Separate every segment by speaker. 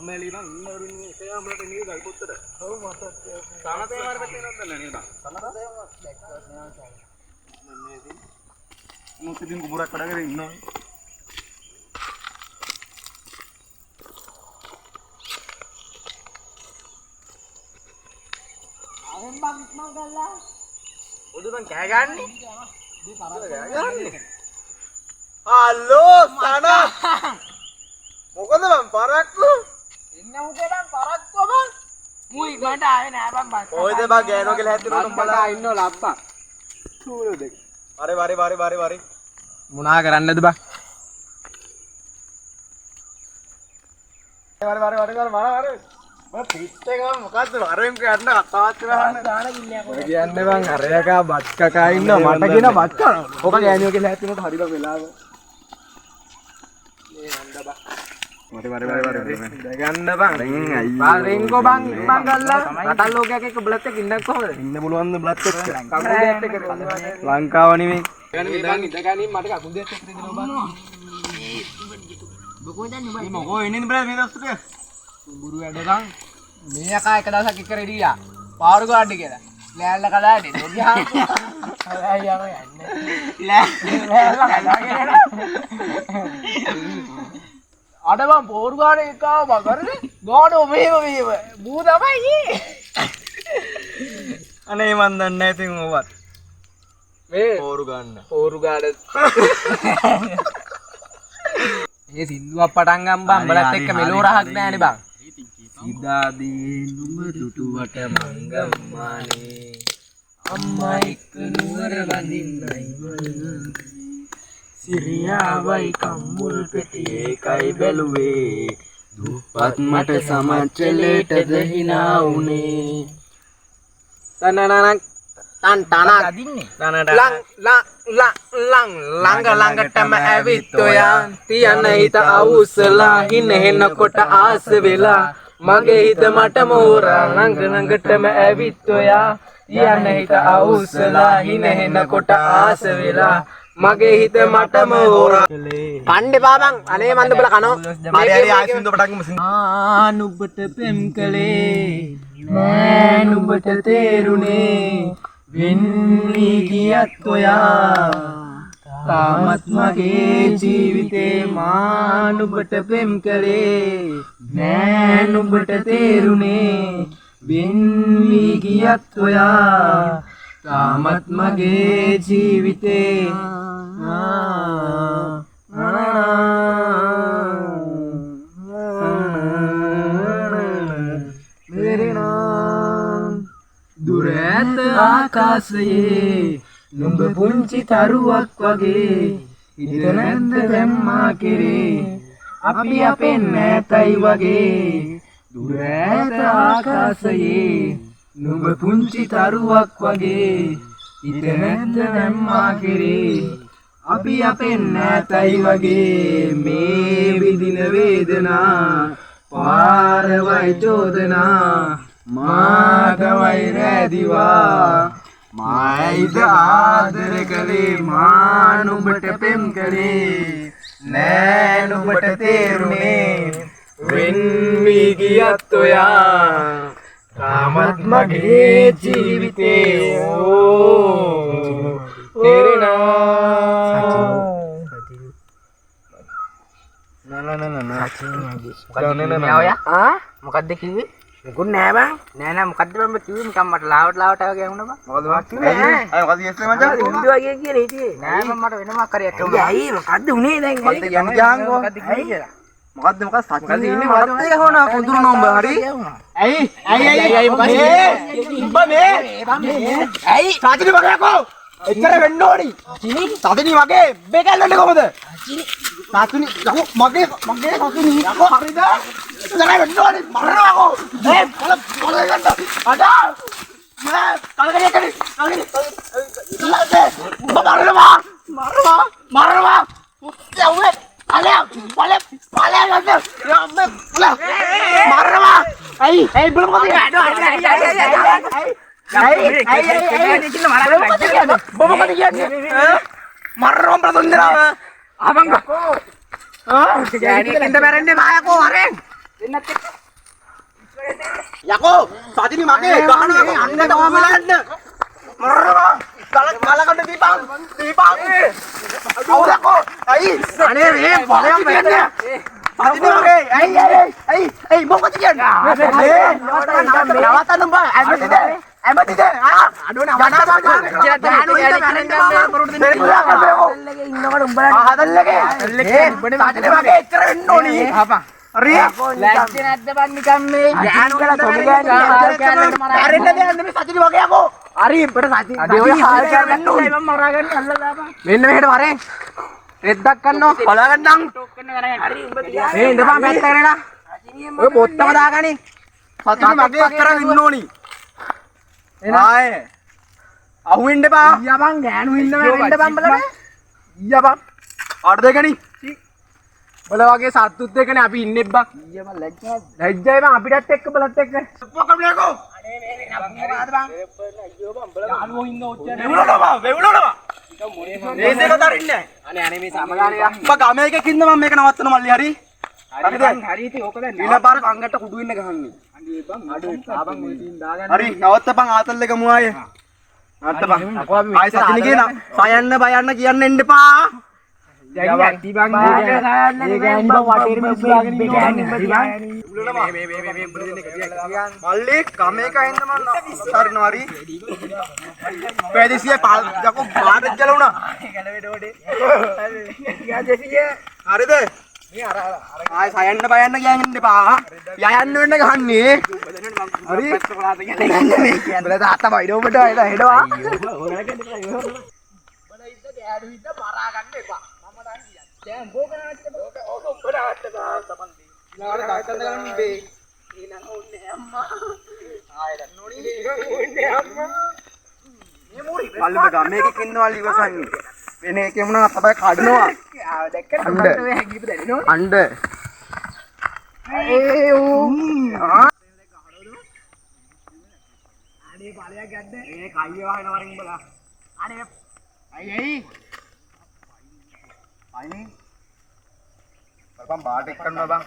Speaker 1: කම්මැලි නම් ඉන්න වරින් එකයා මලට නේද ගල්පොත්තට. ඔව් මට. සනතේ මාර්ගට යනවද නේද? සනතේ දැක්කත් නෑ සාරා. මම මේ මොකද ඉතින් කුඹරක් කඩගෙන ඉන්නවා.
Speaker 2: ආවෙන් බං ඉක්මන් ගල්ලා.
Speaker 1: ඔද බං කෑ ගන්නේ? දී පරක් ගන්නේ. හලෝ සන. මොකද බං පරක්කු?
Speaker 2: එන්න උගේ බං පරක්කු බං. මුයි මට ආවේ නෑ බං බං.
Speaker 1: ඔයද බං ගෑනෝ කියලා හැදෙන්න උඹලා
Speaker 2: ඉන්නෝ ලබ්බා.
Speaker 1: චූරෝ දෙක. වරේ. මොනා කරන්නද බං? වරේ. මම පිට එකම මොකද්ද වරෙන් කියන්න කතාවත් වෙහන්න දාන කින්නේ කියන්නේ බං අරයකා බත් කකා ඉන්නවා මට කියන බත් කනවා. ඔබ ගෑනියෝ කියලා හැදුනොත් හරිද වෙලාව. මේ නන්ද බං. වරේ. ගන්න බං. පාරෙන්කෝ බං ගල්ලා. රටල් ලෝකයක් එක්ක බ්ලත් එක ඉන්නක් කොහොමද? ඉන්න පුළුවන් බ්ලත් එක්ක. කකුලේත් එක්ක ලංකාව නෙමෙයි. ඉඳගනින් මට කකුලේත් එක්ක දෙනවා බං.
Speaker 2: බොකෝ දන්නේ බං.
Speaker 1: මොකෝ එන්නේ බ්‍රද මේ දවස්වල?
Speaker 2: බුරු වැඩකම් මේ අකා එක දවසක් එක්ක රෙඩි ගියා. පාරු ගාඩ් කියලා. ලෑල්ල කඩාට දෙවියා. අය යන්නේ. ලෑල්ල කඩාගෙන. අඩ මම පෝරු ගාඩ් එක ආව බං කරේ. ගාඩෝ මේව බූ තමයි නේ.
Speaker 1: අනේ මන් දන්නේ නැහැ ඉතින් ඔවත්.
Speaker 2: මේ
Speaker 1: පෝරු ගන්න.
Speaker 2: පෝරු ගාඩ්. මේ සින්දුවක් පටන් ගම් බං උඹලත් එක්ක මෙලෝ රහක් නෑනේ බං.
Speaker 1: ඉදාදී නුඹ දුටුවට මංගම්මානේ
Speaker 2: අම්මා එක්ක නුවර වඳින්නයි
Speaker 1: සිරියාවයි කම්මුල් පෙති ඒකයි බැලුවේ දුප්පත් මට සමච්චලේටද හිනා උනේ තනනනක් තන් තනක්
Speaker 2: අදින්නේ ළඟටම ඇවිත් ඔයා තියන හිත අවුස්සලා හිනෙනකොට ආස වෙලා මගේ හිත මට මෝරා ළඟටම ඇවිත් ඔයා තියන හිත අවුස්සලා හිනෙනකොට ආස වෙලා මගේ හිත මට මෝරා කණ්ඩේ පාබං අනේ මන්ද බල කනෝ
Speaker 1: හරි ආසින්ද පටන් ගමු
Speaker 2: නුඹට පෙම් කලේ නෑ නුඹට තේරුනේ වෙන් වී ගියත් ඔයා තාමත් මගේ ජීවිතේ මා නුඹට පෙම් කලේ නෑ නුඹට තේරුනේ වෙන් වී ගියත් ඔයා තාමත් මගේ ජීවිතේ දුර ඇත ආකාශයේ නුඹ පුංචි තරුවක් වගේ හිත නැද්ද දැම්මා කෙරේ අපි අපෙන් නැතයි වගේ දුර ඇත ආකාශයේ නුඹ පුංචි තරුවක් වගේ හිත නැද්ද දැම්මා කෙරේ අපි අපෙන් නැතයි වගේ මේ විඳින වේදනා පාරවයි චෝදනා මාගවයි රැදිවා මායිද ආදර කළේ මා නුඹට පෙම් කළේ නෑ නුඹට තේරුනේ වෙන් වී ගියත් ඔයා තාමත් මගේ ජීවිතේ තේරෙනා මොකක්ද කිව්වේ? මොකුත් නෑ බං. නෑ මොකද්ද බං කිව්වේ? නිකන් මට ලාවට වගේ වුණා බං.
Speaker 1: මොකද වත් කිව්වේ? අය මොකද කියන්නේ මචං?
Speaker 2: හින්දු වගේ කියන හිටියේ. නෑ බං මට වෙනම කරයක් වුණා. ඇයි මොකද්ද උනේ දැන්?
Speaker 1: මොකද්ද කියන්නේ ජාංගෝ?
Speaker 2: මොකද්ද කිව්වේ කියලා?
Speaker 1: මොකද්ද සත්‍ය ඉන්නේ මොකද්ද හොනා කුඳුරු නොඹ හරි? ඇයි මොකද? උඹ මේ ඇයි සාතිනි වගේකෝ? එච්චර වෙන්න ඕනි. සාතිනි වගේ බේකල්ලන්නේ කොහමද? සාතිනි යකෝ මගේ සාතිනි යකෝ හරිද? එච්චර වෙන්න ඕනි මරනවාකෝ. කොල ගන්න. අඩා. නේ කලකරිය කරි. මරනවා. උත්තේ Palem! Marah! Belum mati. Belum mati. Marah Abang kok. Jadi kita berende bahaya kok, Areng. යකෝ සතිනි මගේ ගහනවා අන්න ගමලන්න මරනවා කලකට දීපන් අවු යකෝ අයි අනේ මේ බලයන් වෙන්නේ සතිනි මගේ ඇයි මොකද කියන්නේ නවත්තන්න බෑ ඇමතිද අඩෝ නවත්තන්න හරි ලැජ්ජ නැද්ද බන් නිකන් මේ ගෑනු කියලා තොලි ගෑනු මරන්න දෙන්නේ මේ සතිනි වගේ යකෝ හරි ඉබ්බට සතිනි අඩේ ඔය හාල් කරගන්න ඕනේ මම මරා ගන්න අල්ලලා දාපන් මෙන්න මෙහෙට වරෙන් රෙද්දක් ගන්නව පලා ගන්නම් හරි උඹ තියා මේ ඉඳපන් පැත්ත කරේලා ඔය බොත්තම දාගනි සතිනි මගේ කරන් ඉන්න ඕනි ආයේ අහුවෙන්න එපා ඊයපන් ගෑනු ඉන්නව වෙන්න බන් බලන්න ඊයපන් ආඩ දෙකනි බල වගේ සත්තුත් එක්කනේ අපි ඉන්නේ බං ඊයම ලැජ්ජයි බං අපිටත් එක්ක බලත් එක්ක පොකම්ලකෝ අනේ මේ නප්පුවාද බං අයියෝ බං බල යාළුවෝ ඉන්න ඔච්චර වෙවුලනවා මේසෙක දරින්නේ අනේ මේ සමගානේ යා බං ගමේ එකක ඉන්න මම මේක නවත්තන මල්ලි හරි හරි ඉතින් ඕක දැන් නිල පාර කංගට කුඩු වෙන්න ගහන්නේ අනේ බං අඩේ ආබං ඔය තින් දාගන්න හරි නවත්තපන් ආතල් එක මුවායේ නවත්තපන් ආයි සතිනි කියන සයන්න බයන්න කියන්න එන්න එපා දැන් යටි බං මේ ගෑනි බං වටේට මෙස්සුලාගෙන ඉන්නවා මේ මල්ලි කමේක හින්ද මම සරිනවා හරි පැදිසිය පාල් යකෝ බාඩ ජලුණා ගැලවෙඩ ඔඩේ හරිද මේ අර ආයි සයන්න බයන්න කියන්න එපා යයන්න වෙන්න ගහන්නේ හරි බල තාත්තා බයිඩ ඔබට හෙඩවා බල ඉද්ද ගෑඩු ඉද්ද මරා ගන්න එපා දැන් බෝකනාට ඕක උඹට බා තමන් දෙයි ඊළඟට තාත්තට ගන්න බේ ඊළඟ ඕනේ අම්මා ආයෙත් නෝනි ඕනේ අම්මා මේ මෝරි පල්ලෙ ගමේක ඉන්නවල් ඉවසන්නේ වෙන එකේ මොනවා තමයි කඩනවා දැක්කද ඔය හැංගීප දැනෙනවා අඬ ඒ ඌ අනේ බලයක් ගන්න මේ කයිය වහන වරින් බලා අනේ අයි අයිනේ බං බාට එක් කරනවා බං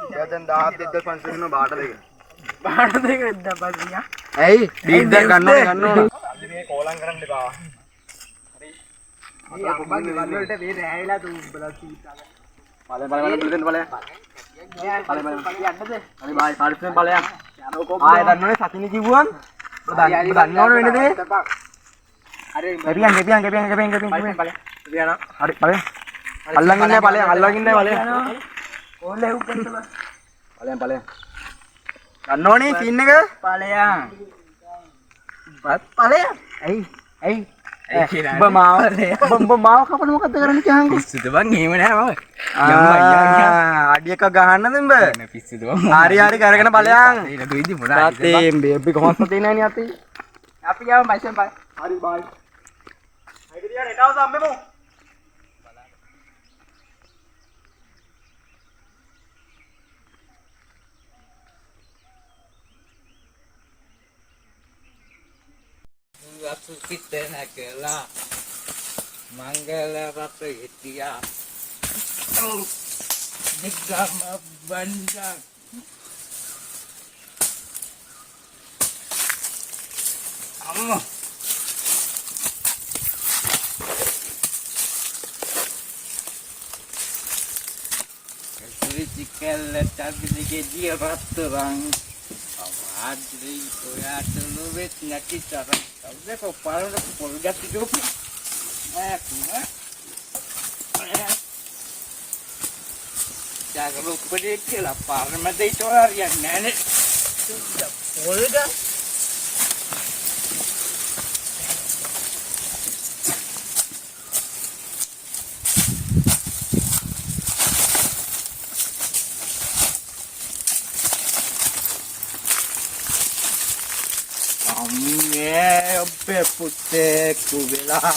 Speaker 1: එයා දැන් 17500 දෙනවා බාට දෙක දෙද්දා ඇයි ඩීඩ් එක ගන්න ඕනේ මේ කෝලම් කරන්න එපා හරි මේ අම්මගේ වල වලට මේ රැහැලා තු උඹලා සීටා බලය දෙන්න බලය යන්නද හරි බයි පාරිස්සෙන් බලයක් ආයෙ දන්නවනේ සතිනි කිව්වන් දන්න ඕන වෙන දේ හරි ගෙපියන් බලය හරි බලය අල්ලන් ඉන්නේ බලය අල්ලන් ඉන්නේ බලය ඕල්ල එව් කරන්න බලයන් ගන්නෝනේ සීන් එක බලයන් ඇයි උඹ මාව කපන මොකද්ද කරන්නේ කියහන්කෝ පිස්සුද බං එහෙම නෑ මම අඩියක ගහන්නද උඹ පිස්සුද බං හරි කරගෙන බලයන් ඊට දුයිදි මොනවා තාත්තේ බේබි කොහොමද තේන්නේ නේ අපි යවම් බයිසෙන් බයි හරි බයි හයිද දියා නෙටාව සම්මෙමු
Speaker 2: සුසිතන කළා මංගල රත හිටියා නිග්ගම බණ්ඩා අම්මා චිකල්ල තගිදිගේ දිය රත්තරන් ආද්‍රි ඔයාට නොවෙත් නැති තරම් අවුදක පාරට පොල් ගැටි දොපු ජාගල උපදේ කියලා පාරමද ඉතෝරියක් නෑනේ පොල්ග ඔබේ පුතේ කුබලා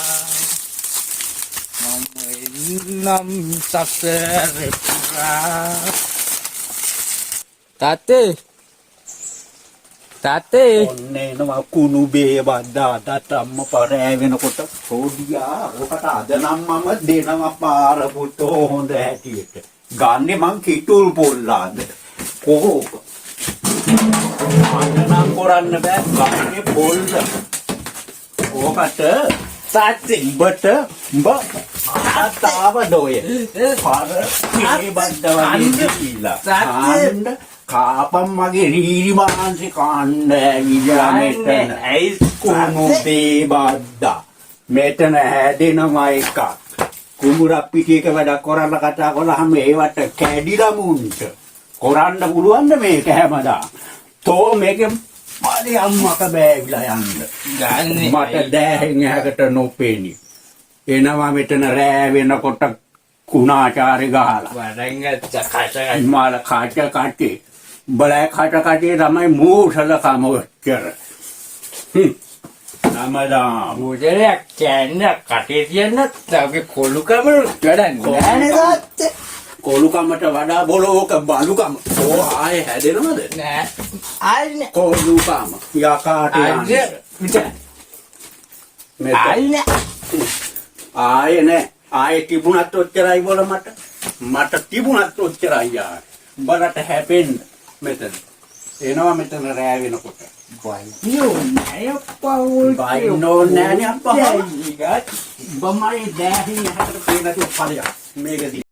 Speaker 2: මම නම් සසරේ පුරා තාත්තේ
Speaker 3: ඔන්නේ එනවා කුණු බේ වද්දාට අම්ම පරෑ වෙනකොට සෝඩියා ඔකට අද නම් මම දෙනවා පාර පුතෝ හොඳ හැටියට ගන්නෙ මං කිටුල් පොල්ලාද කොහොම අනනම් කරන්න බෑ ගානේ පොල්ද ඕකට තාත්තේ උඹ ආතාව දෝය පාර මේ බද්දවගේ දීලා අන්න කාපම් මගේ රීරි මාංශේ කාණ්ඩ ඇවිල්ලා මෙතන ඇයි කුණු බේබද්දා මෙතන හැදෙනවා එකක් කුඹුරක් පිටියක වැඩ කරලා කතා කළාම ඒවට කැඩිලා මුන්ට කරන්න පුළුවන් මේක හැමදාම තෝ මේකෙන් පාලි අම්මක බෑවිලා යන්න මට දැහෙන් ඇහැකට නොපෙනි එනවා මෙතන රෑ වෙනකොට කුණාචාරි ගහලා
Speaker 2: වඩංග චකචක
Speaker 3: මාල කාට කාටේ බලය කාට කාටේ තමයි මූසල කම කර නමදා
Speaker 2: මුදලක් කෑන්න කටේ තියන්න තවගේ කොළුකම වැඩන්නේ
Speaker 3: නෑනේ කොළුකමට වඩා බොලෝක බලුකම ඕ ආයේ හැදෙනවද
Speaker 2: නෑ ආන්නේ
Speaker 3: කොළුකම යකාට යන්නේ ආයේ නෑ ආයේ තිබුණත් ඔච්චරයි බොල මට තිබුණත් ඔච්චරයි යාර බලට හැපෙන්න මෙතන එනවා මෙතන රෑ වෙනකොට
Speaker 2: බයිනෝ නෑ අප්පා
Speaker 3: බයිනෝ නෑනේ අප්පා බම්මයි දැහින් හැට පේන තු ඵලයක් මේකදී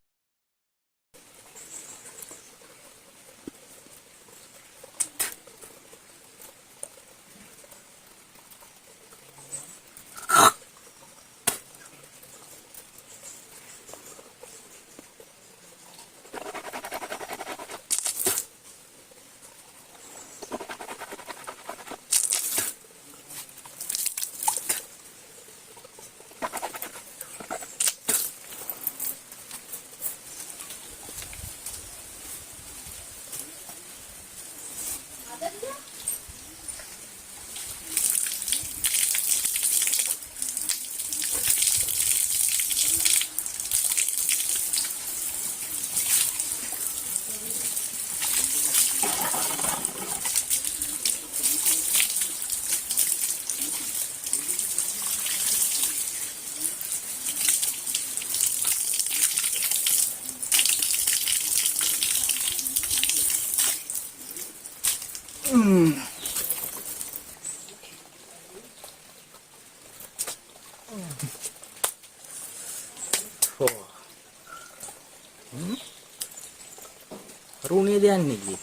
Speaker 2: රුණේ දෙන්නේ කි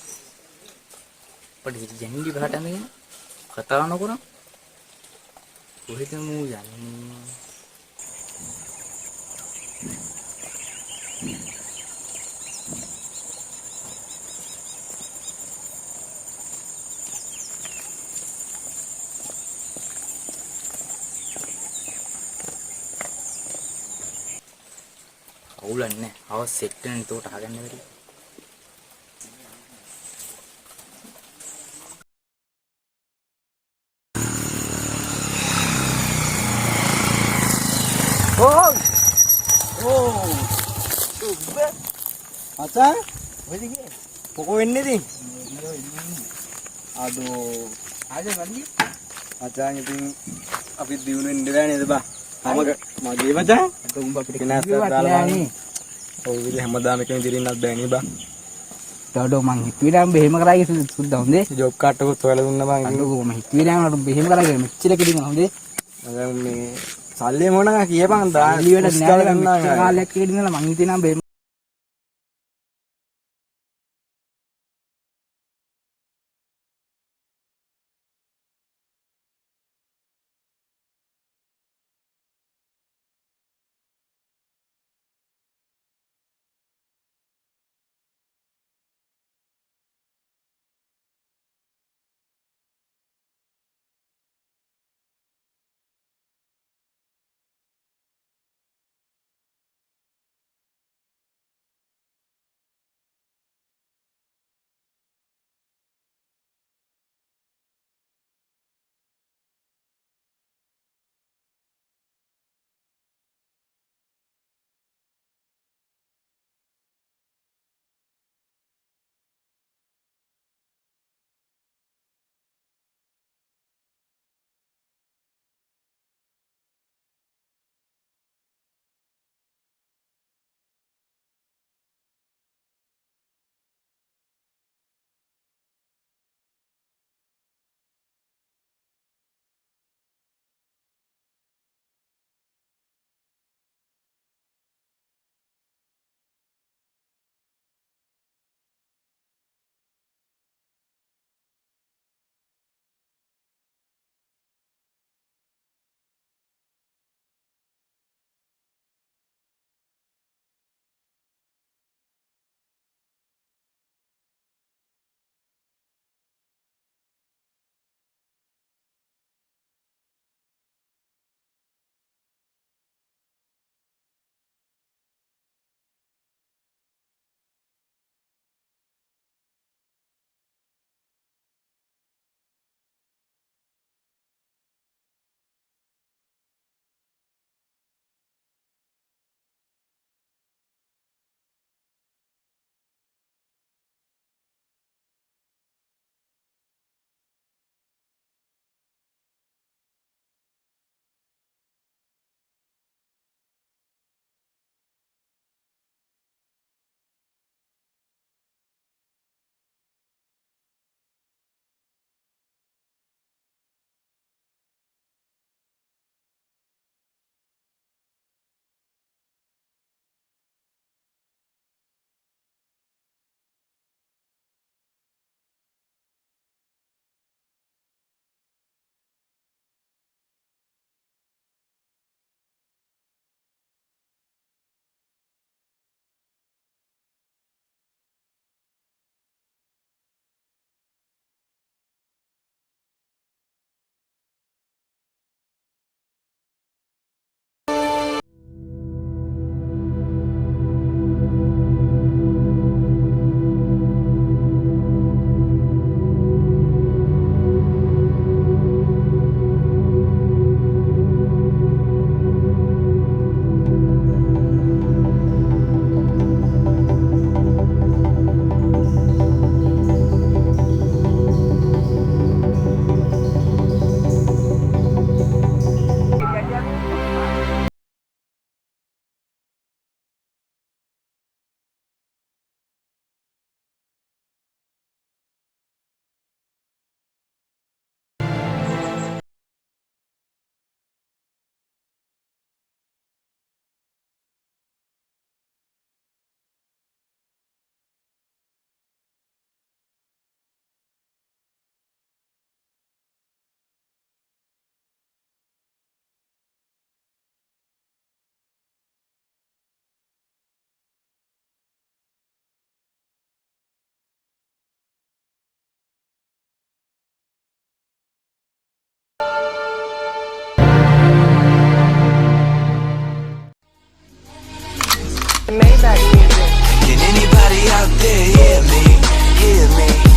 Speaker 2: අපිට ජැන්ඩි බහට අඳගෙන කතා නොකරන කොහෙද මූ යන්නේ අවුලන්නේ අවස් සෙට් වෙන උට අහගන්න බැරි
Speaker 1: අචා වෙදි ගියේ කොකෝ වෙන්නේ ඉතින් අදෝ ආද වැඩි අචා ඉතින් අපි දිනුන ඉන්න බෑ නේද බා මගේ මචං අද උඹ අපිට කෙනාස් දාලා ඔව් ඉතින් හැමදාම එකම ඉදිරින්නත් බෑනේ බා
Speaker 2: ඩඩෝ මං හිතුවේ බෙහෙම කරා කියලා සුද්ද හොඳේ
Speaker 1: ජොබ් කාට් එකත් හොයලා දුන්නා බං
Speaker 2: අඬෝ මම හිතුවේ නෑ බෙහෙම කරා කියලා මෙච්චර කෙලින් හොඳේ
Speaker 1: දැන් මේ සල්ලි මොනවා කියපන් දාන
Speaker 2: ලිවට නෑ මෙච්චර කාලයක් ඉඳලා මං හිතේ නම් බෙහෙම
Speaker 4: Maybach music. Can anybody out there hear me? Hear me?